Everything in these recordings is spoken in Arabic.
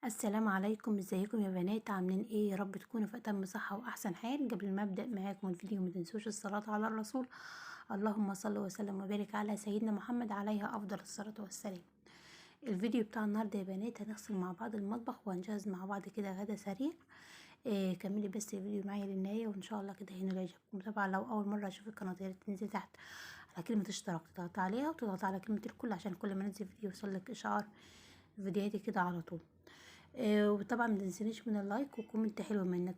السلام عليكم، ازيكم يا بنات؟ عاملين ايه؟ يا رب تكونوا في اتم صحة واحسن حال. قبل ما ابدا معاكم الفيديو ما تنسوش الصلاة على الرسول. اللهم صل وسلم وبارك على سيدنا محمد عليه افضل الصلاة والسلام. الفيديو بتاع النهارده يا بنات هنغسل مع بعض المطبخ وهنجهز مع بعض كده غدا سريع. كملي بس الفيديو معايا للنهايه وان شاء الله كده هنا يعجبكم. طبعا لو اول مره اشوف القناه يا ريت تنزل تحت على كلمه اشتراك، تضغط عليها وتضغط على كلمه الكل عشان كل ما انزل فيديو يوصلك اشعار فيديوهاتي كده على طول. وطبعا ما تنسينيش من اللايك وكومنت حلو منك.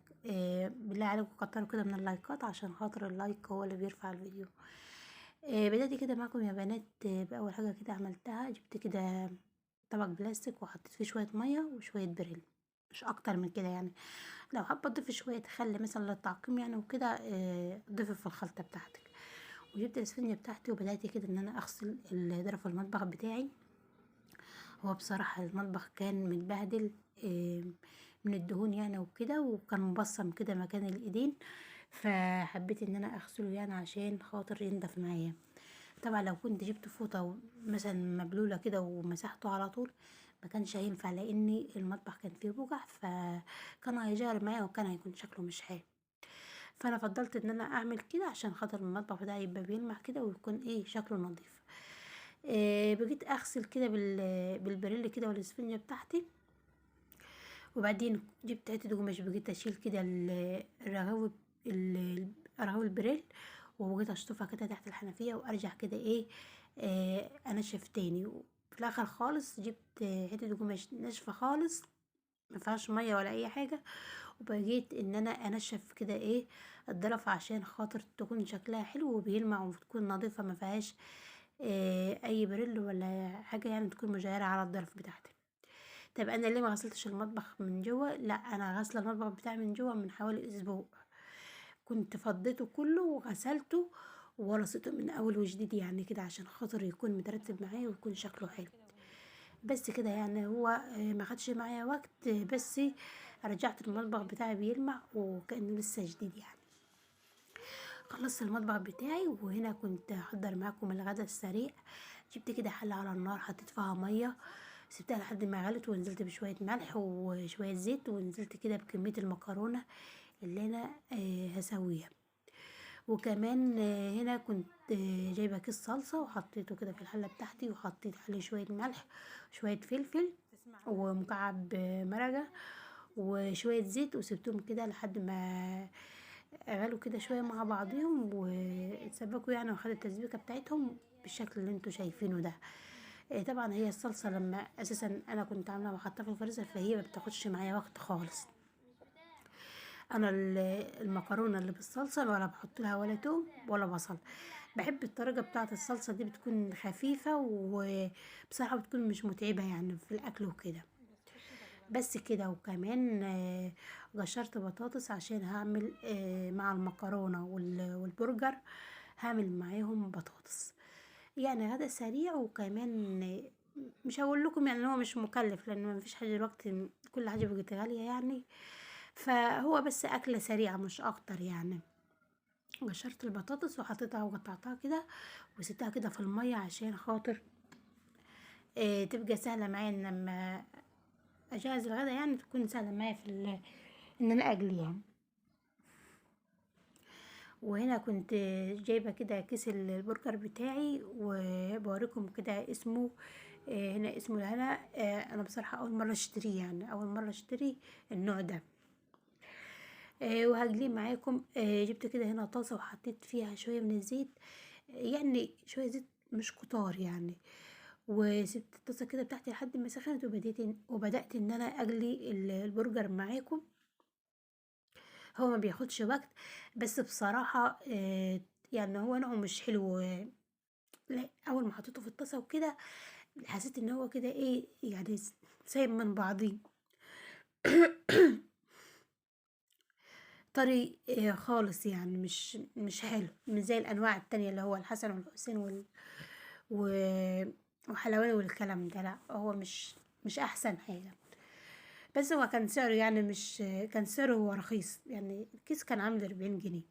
بالله عليكم كتروا كده من اللايكات عشان خاطر اللايك هو اللي بيرفع الفيديو. بدأت كده معاكم يا بنات. بأول حاجة كده عملتها، جبت كده طبق بلاستيك وحطيت فيه شوية مية وشوية بريل، مش اكتر من كده يعني. لو حابة تضيفي شوية خل مثلا للتعقيم يعني وكده ضيفي في الخلطة بتاعتك. وجبت الاسفنجة بتاعتي وبدأت كده ان انا اغسل ظرف المطبخ بتاعي. هو بصراحة المطبخ كان متبهدل من الدهون يعني وكده، وكان مبصم كده مكان الايدين، فحبيت ان انا اغسله يعني عشان خاطر ينضف معايا. طبعا لو كنت جبت فوطة مثلا مبلولة كده ومسحته على طول ما كانش هينفع، لان المطبخ كان فيه بقع فكان هيجار معايا وكان هيكون شكله مش حلو. فانا فضلت ان انا اعمل كده عشان خاطر المطبخ بتاعي يبقى بيلمع كده ويكون ايه شكله نظيف. بقيت اغسل كده بالبريل كده والاسفنجة بتاعتي. وبعدين جبت حتة قماش بقيت اشيل كده الرغاوي، الرغاوي البريل، وبقيت اشطفها كده تحت الحنفية وارجع كده ايه انشف تاني. وفي الاخر خالص جبت حتة قماش ناشفة خالص ما فيهاش ميه ولا اي حاجه، وبقيت ان انا انشف كده ايه الضرف عشان خاطر تكون شكلها حلو وبيلمع وتكون نظيفه ما فيهاش اي بريل ولا حاجه يعني، تكون مجهره على الضرف بتاعتي. طب انا ليه ما غسلتش المطبخ من جوه؟ لا، انا غاسله المطبخ بتاعي من جوه من حوالي اسبوع. كنت فضيته كله وغسلته ورصيته من اول وجديد يعني كده عشان خاطر يكون مترتب معايا ويكون شكله حلو. بس كده يعني هو ما خدش معايا وقت، بس رجعت المطبخ بتاعي بيلمع وكأنه لسه جديد يعني. خلصت المطبخ بتاعي وهنا كنت احضر معاكم الغدا السريع. جبت كده حلة على النار، حطيت فيها ميه، سبتها لحد ما غلت، ونزلت بشويه ملح وشويه زيت، ونزلت كده بكميه المكرونه اللي انا هسويها. وكمان هنا كنت جايبه كيس صلصه وحطيته كده في الحله بتاعتي، وحطيت عليه شويه ملح شويه فلفل ومكعب مرقه وشويه زيت، وسبتهم كده لحد ما غلوا كده شويه مع بعضهم واتسبكوا يعني، وخدوا التسبيكه بتاعتهم بالشكل اللي انتوا شايفينه ده. طبعا هي الصلصه لما اساسا انا كنت عامله وحاطاها في الفريزر فهي ما بتاخدش معايا وقت خالص. انا المكرونه اللي بالصلصه ولا بحط لها ولا توم ولا بصل. بحب الطريقه بتاعه الصلصه دي، بتكون خفيفه وبصراحه بتكون مش متعبه يعني في الاكل وكده. بس كده. وكمان قشرت بطاطس عشان هعمل مع المكرونه والبرجر، هعمل معاهم بطاطس يعني غدا سريع. وكمان مش هقول لكم يعني إن هو مش مكلف، لان ما فيش حاجه دلوقتي كل حاجه بقت غاليه يعني، فهو بس اكله سريعه مش اكتر يعني. قشرت البطاطس وحطيتها وقطعتها كده وسبتها كده في الميه عشان خاطر تبقى سهله معايا إن لما اجهز الغدا يعني تكون سهله معايا في ان انا اقليها. وهنا كنت جايبه كده كيس البرجر بتاعي وبوريكم كده اسمه. هنا اسمه الهنا. انا بصراحه اول مره اشتريه يعني اول مره اشتري النوع ده. وهجليه معاكم. جبت كده هنا طاسه وحطيت فيها شويه من الزيت، يعني شويه زيت مش كتار يعني. وسبت الطاسه كده بتاعتي لحد ما سخنت وبدات ان انا اجلي البرجر معاكم. هو ما بياخدش وقت، بس بصراحه يعني هو نوعه مش حلو. لا، اول ما حطيته في الطاسه وكده حسيت ان هو كده ايه يعني سايب من بعضيه. طري خالص يعني مش حلو، مش زي الانواع التانية اللي هو الحسن والحسين و... وحلواني والكلام ده. لا، هو مش احسن حاجة. بس هو كان سعره يعني مش كان سعره هو رخيص يعني، الكيس كان عامل 40 جنيه.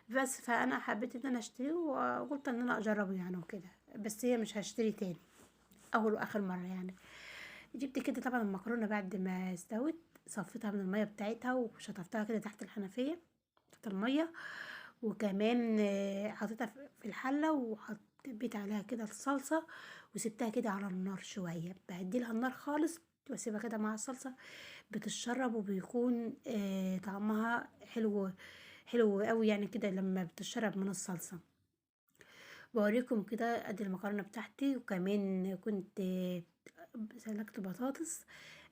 بس فانا حبيت ان انا اشتريه وقلت ان انا اجربه يعني وكده، بس هي مش هشتري تاني، اول واخر مرة يعني. جبت كده طبعا المكرونه بعد ما استوت، صفيتها من الميه بتاعتها وشطفتها كده تحت الحنفيه تحت الميه، وكمان حطيتها في الحله وحطيت عليها كده الصلصه، وسبتها كده على النار شويه، بهديلها النار خالص واسيبها كده مع الصلصه بتتشرب، وبيكون طعمها حلو، حلو قوي يعني كده لما بتتشرب من الصلصه. بوريكم كده ادي المكرونه بتاعتي، وكمان كنت سلقت بطاطس.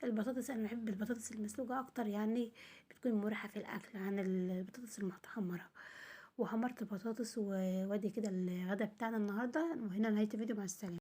البطاطس انا بحب البطاطس المسلوقه اكتر، يعني بتكون مريحه في الاكل عن البطاطس المتحمره. وحمرت بطاطس وادي كده الغدا بتاعنا النهارده، وهنا نهايه الفيديو، مع السلامه.